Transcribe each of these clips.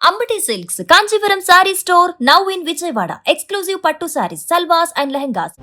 Ambati Silks, Kanchivaram Saree Store, now in Vijayawada. Exclusive Pattu Sarees, Salwas and Lehengas.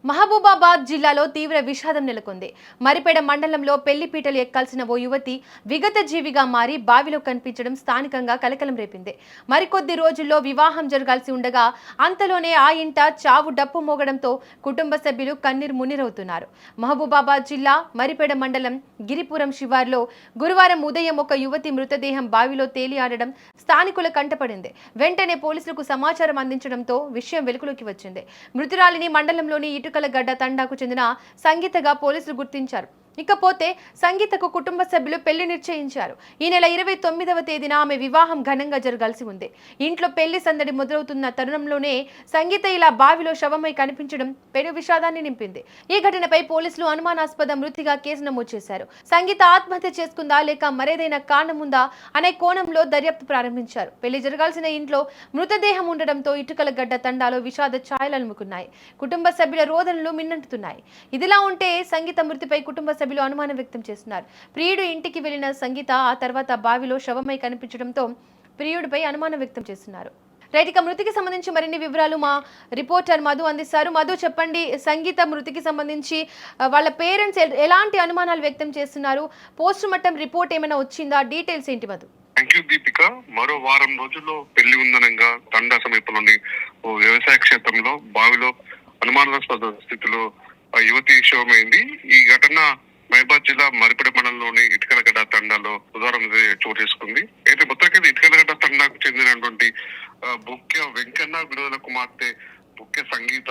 Mahabubabad జిల్లాలో తీవ్ర విషాదం నెలకొంది. మరిపేడ మండలంలో పెళ్లిపీటలు ఎక్కాల్సిన ఓ యువతి విగత జీవిగా మారి బావిలో కనిపించడం స్థానికంగా కలకలం రేపింది. మరికొద్ది రోజుల్లో వివాహం జరగాల్సి ఉండగా అంతలోనే ఆ ఇంట చావు డప్పు మోగడంతో కుటుంబ సభ్యులు కన్నీరు మున్నీరవుతున్నారు. మహబూబాబాద్ జిల్లా మరిపేడ మండలం గిరిపురం శివార్లో గురువారం ఉదయం ఒక యువతి మృతదేహం బావిలో తేలియాడడం స్థానికుల కంటపడింది. వెంటనే పోలీసులకు సమాచారం అందించడంతో విషయం వెలుగులోకి వచ్చింది. మృతురాలిని మండలంలోని ఇటుకలగడ్డ తండాకు చెందిన సంగీతగా పోలీసులు గుర్తించారు. ఇకపోతే సంగీతకు కుటుంబ సభ్యులు పెళ్లి నిశ్చయించారు. ఈ నెల 29వ తేదీన ఆమె వివాహం ఘనంగా జరగాల్సి ఉంది. ఇంట్లో పెళ్లి సందడి మొదలవుతున్న తరుణంలోనే సంగీత ఇలా బావిలో శవమై కనిపించడం పెను విషాదాన్ని నింపింది. ఈ ఘటనపై పోలీసులు అనుమానాస్పద మృతిగా కేసు నమోదు చేశారు. సంగీత ఆత్మహత్య చేసుకుందా లేక మరేదైనా కారణం ఉందా అనే కోణంలో దర్యాప్తు ప్రారంభించారు. పెళ్లి జరగాల్సిన ఇంట్లో మృతదేహం ఉండడంతో ఇటుకలగడ్డ తండాలో విషాద ఛాయలు అలుముకున్నాయి. కుటుంబ సభ్యుల రోదనలు మిన్నంటున్నాయి. ఇదిలా ఉంటే సంగీత మృతిపై కుటుంబ సభ్యులు అనుమానం వ్యక్తం చేస్తున్నారు. ప్రియుడు ఇంటికి వెళ్లిన సంగీత ఆ తర్వాత బావిలో శవమై కనిపించడంతో ప్రియుడిపై అనుమానం వ్యక్తం చేస్తున్నారు. రైట్, ఇక మృతికి సంబంధించి మరిన్ని వివరాలు మా రిపోర్టర్ మధు అందిస్తారు. మధు, చెప్పండి, సంగీత మృతికి సంబంధించి వాళ్ళ పేరెంట్స్ ఎలాంటి అనుమానాలు వ్యక్తం చేస్తున్నారు? పోస్ట్ మార్టం రిపోర్ట్ ఏమైనా వచ్చిందా? డీటెయిల్స్ ఏంటి మధు? Thank you Deepika. మరో వారం రోజుల్లో పెళ్లి ఉందనంగా తండా సమీపంలోని ఓ వ్యవసాయ క్షేత్రంలో బావిలో అనుమానాస్పద స్థితిలో యువతి శవమైంది. ఈ ఘటన మహబాద్ జిల్లా మరిపేడ మండలంలోని ఇటుకలగడ్డ తండాలో బుధవారం చోటు చేసుకుంది. అయితే మొత్తానికి ఇటుకలగడ్డ తండాకు చెందినటువంటి బుక్య వెంకన్న విడుదల కుమార్తె బుక్య సంగీత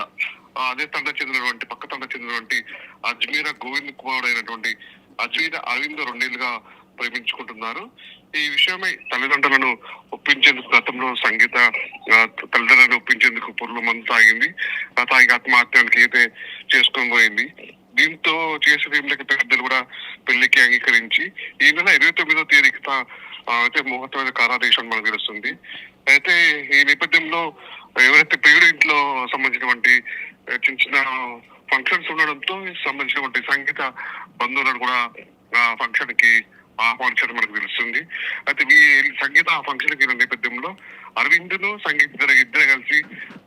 అదే తండ చెందినటువంటి పక్క తండ చెందినటువంటి అజ్మీర గోవింద్ కుమార్ అయినటువంటి అజ్మీర అరవింద్ 2 ఏళ్లుగా ప్రేమించుకుంటున్నారు. ఈ విషయమై తల్లిదండ్రులను ఒప్పించేందుకు గతంలో సంగీత తల్లిదండ్రులను ఒప్పించేందుకు పురులు మందు తాగింది. తాగి ఆత్మహత్యానికి అయితే చేసుకొని పోయింది. దీంతో చేసిన పెద్దలు కూడా పెళ్లికి అంగీకరించి ఈ నెల 29వ తేదీకి అయితే ముహూర్తమైన కారాదేశం మనకు తెలుస్తుంది. అయితే ఈ నేపథ్యంలో ఎవరైతే ప్రియుడి ఇంట్లో సంబంధించినటువంటి చిన్న చిన్న ఫంక్షన్స్ ఉండడంతో సంబంధించినటువంటి సంగీత బంధువులను కూడా ఫంక్షన్ కి ఆహ్వానించడం మనకు తెలుస్తుంది. అయితే ఈ సంగీత ఆ ఫంక్షన్ కి నేపథ్యంలో అరవింద్ను సంగీత ఇద్దరు కలిసి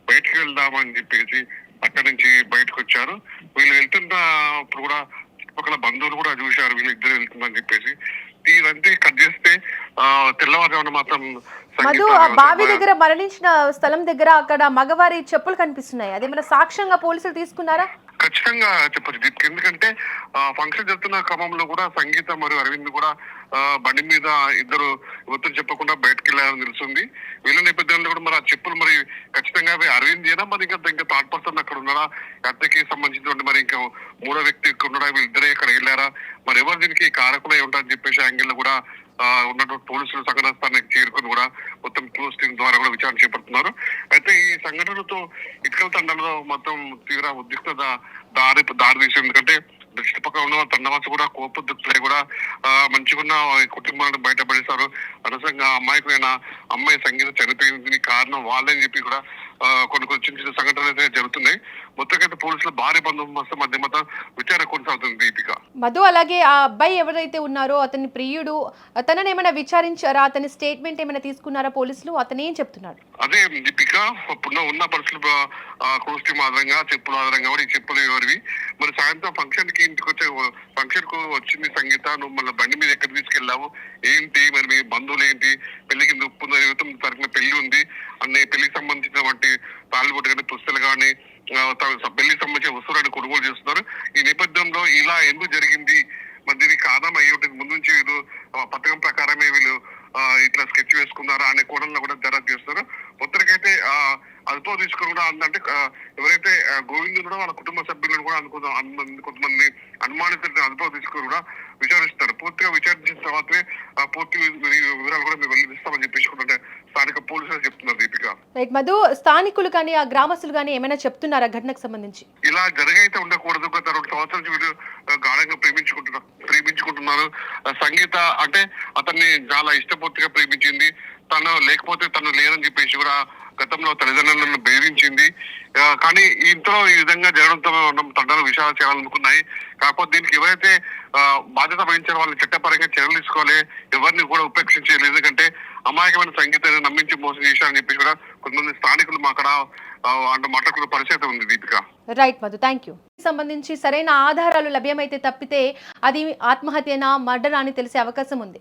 బయటకు వెళ్దామని చెప్పేసి అక్కడి నుంచి బయటకు వచ్చారు. వీళ్ళు వెళ్తున్నప్పుడు కూడా చుట్టుపక్కల బంధువులు కూడా చూశారు వీళ్ళు ఇద్దరు వెళ్తుందని చెప్పేసి. ఇదంతా కట్ చేస్తే తెల్లవారుజామున మాత్రం మధు, బావి దగ్గర మరణించిన స్థలం దగ్గర అక్కడ మగవారి చెప్పులు కనిపిస్తున్నాయి. అదేమైనా సాక్ష్యంగా పోలీసులు తీసుకున్నారా? ఖచ్చితంగా చెప్పచ్చు. ఎందుకంటే ఫంక్షన్ జరుగుతున్న క్రమంలో కూడా సంగీత మరియు అరవింద్ కూడా బండి మీద ఇద్దరు యువతలు చెప్పకుండా బయటకు వెళ్ళారని తెలుస్తుంది. వీళ్ళ నేపథ్యంలో కూడా మరి ఆ చెప్పులు మరి ఖచ్చితంగా అరవింద్ అయినా మరి ఇంకా థర్డ్ పర్సన్ అక్కడ ఉన్నారా, అద్దెకి సంబంధించినటువంటి మరి ఇంకా మూడో వ్యక్తి ఉన్నారా, వీళ్ళిద్దరే అక్కడ వెళ్ళారా, మరి ఎవరు దీనికి కారకులై ఉంటారని చెప్పేసి యాంగిల్ లో కూడా ఉన్నటువంటి పోలీసులు సంఘటన స్థానానికి చేరుకొని కూడా మొత్తం క్లోజ్ టీం ద్వారా కూడా విచారణ చేపడుతున్నారు. అయితే ఈ సంఘటనతో ఇటుకల తండంలో మొత్తం తీవ్ర ఉద్రిక్తత దారి తీసింది. ఎందుకంటే చుట్టుపక్కల ఉన్న తండవాసు కూడా కోపొద్దులై కూడా మంచిగా ఉన్న కుటుంబాలను బయటపడేశారు. అనవసరంగా అమ్మాయికైనా అమ్మాయి సంగీతం చనిపోయింది కారణం వాళ్ళని చెప్పి కూడా కొన్ని చిన్న చిన్న సంఘటనలు అయితే జరుగుతున్నాయి. మొత్తం పోలీసులు భారీ బందోబస్తు మధ్య విచారణ కొనసాగుతుంది దీపిక. మధు, అలాగే ఆ అబ్బాయి ఎవరైతే ఉన్నారో అతని ప్రియుడు, అతనని ఏమైనా విచారించారా? అతని స్టేట్మెంట్ ఏమైనా తీసుకున్నారా పోలీసులు? అతను ఏం చెప్తున్నాడు? అదే దీపిక, ఉన్న పరిస్థితులు కోస్టింగ్ ఆధారంగా చెప్పుల ఆధారంగా కూడా ఈ చెప్పులు ఎవరివి మరి సాయంత్రం ఫంక్షన్ కి ఇంటికి వచ్చే ఫంక్షన్ కు వచ్చింది సంగీత, నువ్వు మళ్ళీ బండి మీద ఎక్కడ తీసుకెళ్ళావు ఏంటి, మరి మీ బంధువులు ఏంటి, పెళ్లికి ఒప్పుందని యువతం తరఫున పెళ్లి ఉంది అన్ని పెళ్లికి సంబంధించినటువంటి తాళిబొట్టు కానీ పుస్తలు కానీ పెళ్లికి సంబంధించిన వస్తువులను కొనుగోలు చేస్తున్నారు. ఈ నేపథ్యంలో ఇలా ఎందుకు జరిగింది, మరి దీనికి కారణం అయ్యి ఉంటుంది, ముందు నుంచి వీళ్ళు పథకం ప్రకారమే వీళ్ళు ఇట్లా స్కెచ్ వేసుకున్నారా అనే కోణంలో కూడా దర్యాప్తు చేస్తున్నారు. మొత్తానికైతే అదుపు తీసుకుని కూడా అంటే ఎవరైతే గోవిందుడు కూడా వాళ్ళ కుటుంబ సభ్యులను కూడా కొంతమంది అనుమానితులను అదుపు తీసుకుని కూడా విచారిస్తారు. పూర్తిగా విచారించిన తర్వాతనే పూర్తి వివరాలు కూడా మేము వెల్లడిస్తామని చెప్పేసి కూడా స్థానిక పోలీసులు చెప్తున్నారు దీపిక. మధు, స్థానికులు కానీ ఆ గ్రామస్తులు కానీ ఏమైనా చెప్తున్నారా ఘటనకు సంబంధించి? ఇలా జరగైతే ఉండకూడదు. గత 2 సంవత్సరాల నుంచి వీళ్ళు గాఢంగా ప్రేమించుకుంటున్నారు. సంగీత అంటే అతన్ని చాలా ఇష్టపూర్తిగా ప్రేమించింది. తను లేకపోతే తను లేదని చెప్పేసి కూడా గతంలో తల్లిదండ్రులను బెదిరించింది. కానీ ఇంట్లో ఈ విధంగా జరగడంతో తండ్రులు విషయాలు చేయాలనుకున్నాయి. కాకపోతే దీనికి ఎవరైతే బాధ్యత వహించారో వాళ్ళు చట్టపరంగా చర్యలు తీసుకోవాలి. ఎవరిని కూడా ఉపేక్షించలేదు. ఎందుకంటే అమాయకమైన సంగీతాన్ని నమ్మించి మోసం చేశారని చెప్పి కూడా కొంతమంది స్థానికులు మా అక్కడ అంటే మాట్లాడుకున్న పరిస్థితి ఉంది Deepika. Right Madhu, thank you. సంబంధించి సరైన ఆధారాలు లభ్యమైతే తప్పితే అది ఆత్మహత్యనా మర్డర్ అని తెలిసే అవకాశం ఉంది.